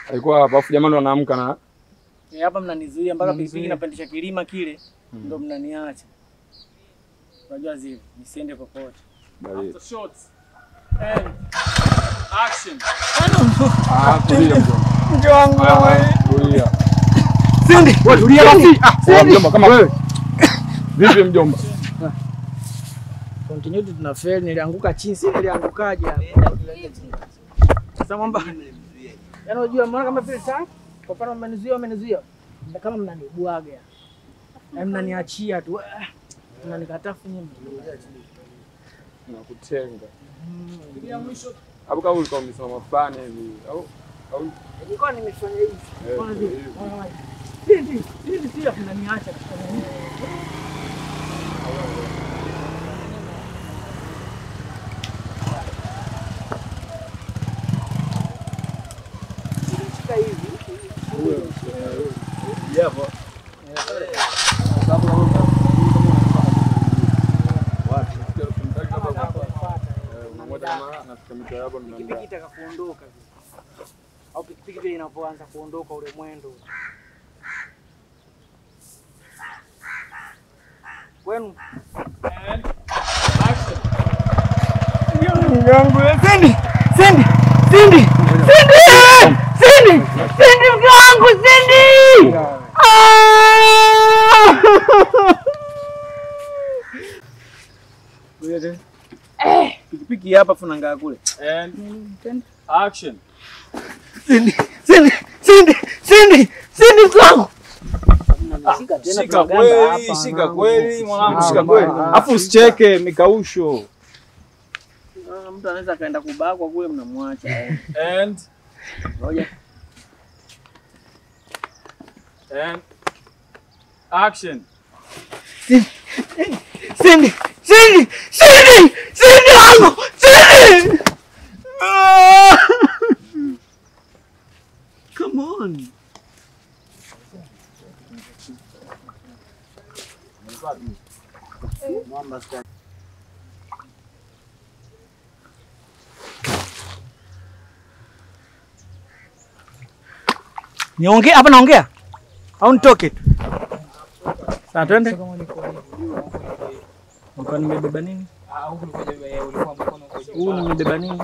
Alikuwa hapa afu jamani wanaamka na hapa mnanizuia mpaka pikipiki napandisha kilima kile ndio mnaniacha. Unajua zile nisiende popote. After shots and action. Mke wangu wewe. Sindi, wewe tulia basi. Mjomba kama wewe. Vipi mjomba? Continue tuna fail, nilianguka chini, si niliangukaje hapa. Sasa mwamba. Yaani unajua mbona kama vile sasa kwa mfano mmenizuia. Ndio kama mnanibwaga. Mnaniachia tu. Mnanikataa nyinyi. Nakutenga. Ndio mwisho. Hapo kama ulikuwa umesema fulani hivi au nilikuwa nimefanya hivi. Sindi sio mnaniacha kufanya hivi. Pikipiki kuondoka au pikipiki inapoanza kuondoka ule mwendo kwenu yangu Sindi mke wangu Sindi pikipiki hapa funanga kule and action. Sindi kwangu. Shika kweli mwanangu, shika kweli. Afu usicheke mikausho. Mtu anaweza kaenda kubakwa kule mnamwacha. And ngoja. And action. Sindi wangu. Sindi. Come on. Niongee hapa naongea? Au nitoke tu? Sasa twende. Mkono nimebeba nini? Huu nimebeba nini?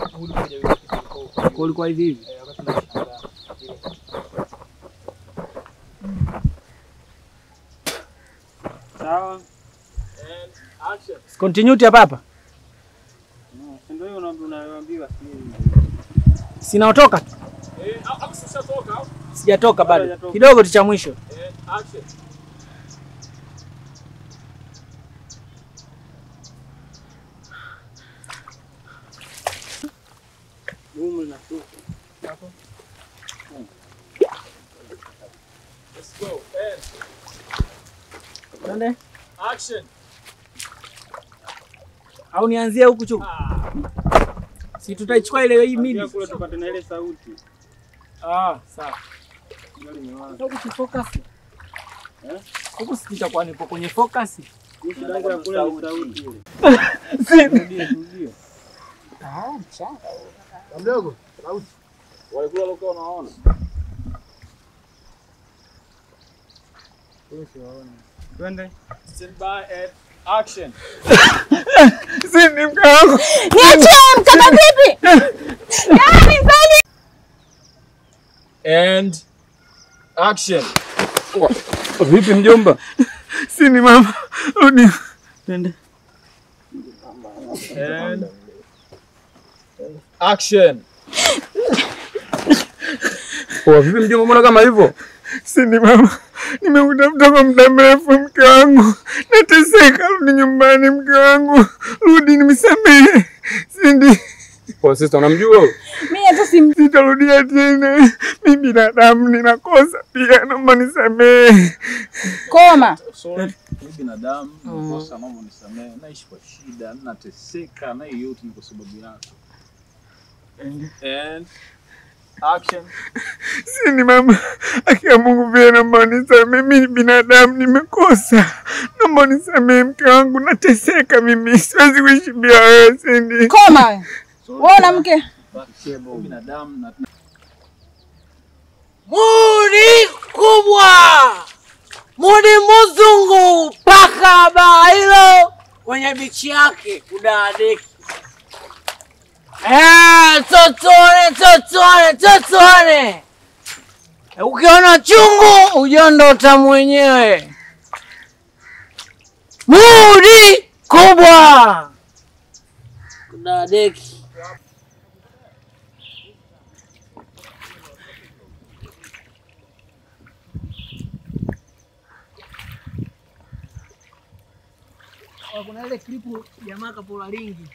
Ulikuwa hivi. Sawa. And action. Continuity hapa. Ndio hiyo unaambiwa sinaotoka. Hapo sishatoka au? Sijatoka bado. Kidogo tu cha mwisho. Action. Let's go. Twende. Action. Au nianzie huku chuku? Si tutaichukua ile hii mimi. Kule tupate na ile sauti. Sawa. Huku focus. Huku sikita kwa nipo kwenye focus. Shida ya kule ni sauti ile. Rudia. Acha. Mdogo, sauti. Wale kule walikuwa wanaona. Twende. Stand by and action. Sindi mkangu. Niache mkaka vipi? Yaani kweli. And action. Vipi mjomba? Sindi mama. Rudi. Twende. And action. Vipi mjomba, mbona kama hivyo? Sindi mama. Nimekutafuta kwa muda mrefu mke wangu. Nateseka, rudi nyumbani mke wangu. Rudi nimesamehe. Sindi. Kwa sister unamjua? Mimi hata sitarudia tena. Mimi binadamu ninakosa pia, naomba nisamehe. Koma. Sorry. Mimi binadamu ninakosa, naomba nisamehe. Naishi kwa shida, nateseka, na yote ni kwa sababu yako. And Action. Sini mama, akia Mungu vile naomba nisamehe, mimi ni binadamu nimekosa. Naomba nisamehe mke wangu, nateseka mimi, siwezi kuishi bila wewe Sini. Koma wewe. Wewe mke. Binadamu na Mudi kubwa. Mudi mzungu paka bailo kwenye bichi yake kudadeki. Totone. Ukiona chungu ujondota mwenyewe. Mudi kubwa. Kudadeki. Kuna ile klipu jamaa kapola lingi.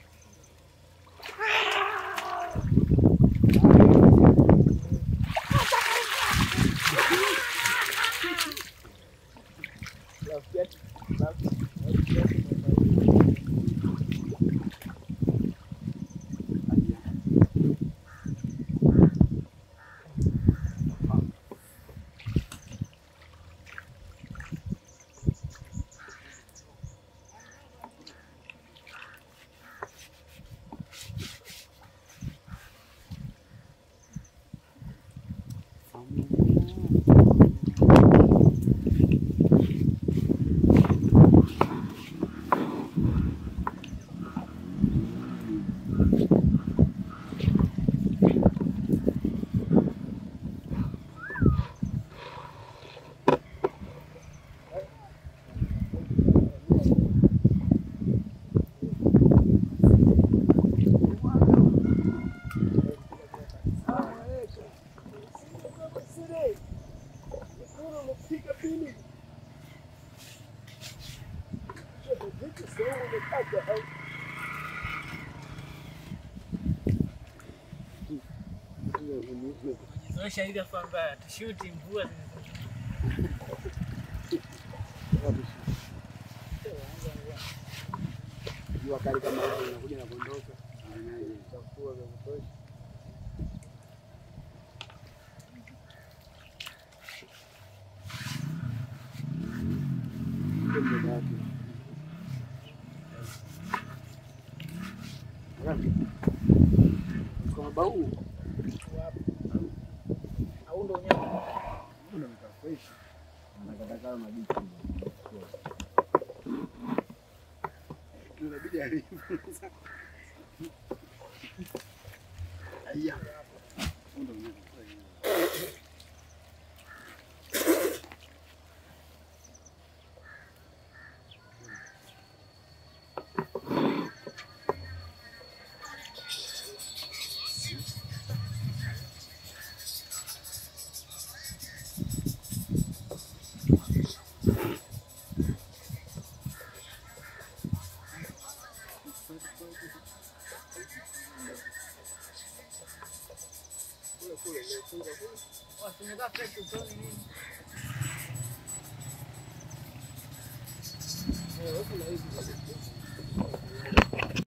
Zoesha ile kwamba tushuti mvua jua kali kama hiyo inakuja na kuondoka. Chafua vya kutosha. Kwa bau au ndo nyama ndo mkafresh anakataka mabichi inabidi alimu aya ndo nyama Wasimeka fresh usoni nini? Kuna hivi.